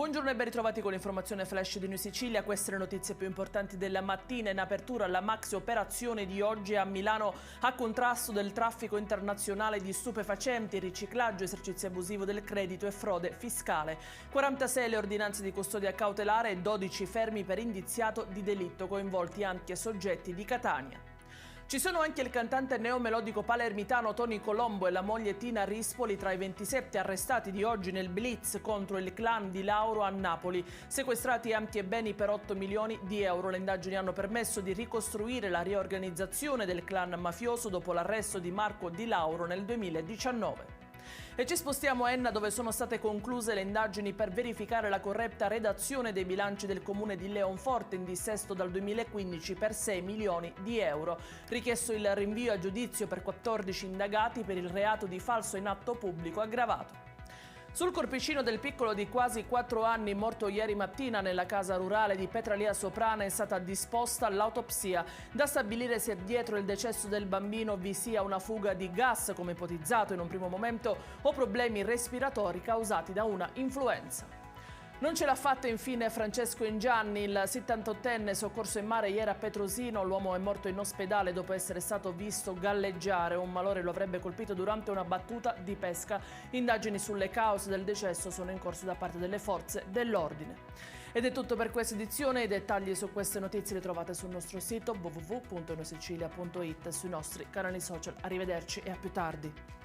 Buongiorno e ben ritrovati con l'informazione flash di New Sicilia. Queste le notizie più importanti della mattina. In apertura la maxi operazione di oggi a Milano a contrasto del traffico internazionale di stupefacenti, riciclaggio, esercizio abusivo del credito e frode fiscale. 46 le ordinanze di custodia cautelare e 12 fermi per indiziato di delitto, coinvolti anche soggetti di Catania. Ci sono anche il cantante neomelodico palermitano Tony Colombo e la moglie Tina Rispoli tra i 27 arrestati di oggi nel blitz contro il clan di Lauro a Napoli. Sequestrati ampi e beni per 8 milioni di euro. Le indagini hanno permesso di ricostruire la riorganizzazione del clan mafioso dopo l'arresto di Marco Di Lauro nel 2019. E ci spostiamo a Enna, dove sono state concluse le indagini per verificare la corretta redazione dei bilanci del comune di Leonforte in dissesto dal 2015 per 6 milioni di euro. Richiesto il rinvio a giudizio per 14 indagati per il reato di falso in atto pubblico aggravato. Sul corpicino del piccolo di quasi 4 anni morto ieri mattina nella casa rurale di Petralia Soprana è stata disposta l'autopsia. Da stabilire se dietro il decesso del bambino vi sia una fuga di gas, come ipotizzato in un primo momento, o problemi respiratori causati da una influenza. Non ce l'ha fatta infine Francesco Ingianni, il 78enne soccorso in mare ieri a Petrosino. L'uomo è morto in ospedale dopo essere stato visto galleggiare. Un malore lo avrebbe colpito durante una battuta di pesca. Indagini sulle cause del decesso sono in corso da parte delle forze dell'ordine. Ed è tutto per questa edizione. I dettagli su queste notizie li trovate sul nostro sito www.newsicilia.it e sui nostri canali social. Arrivederci e a più tardi.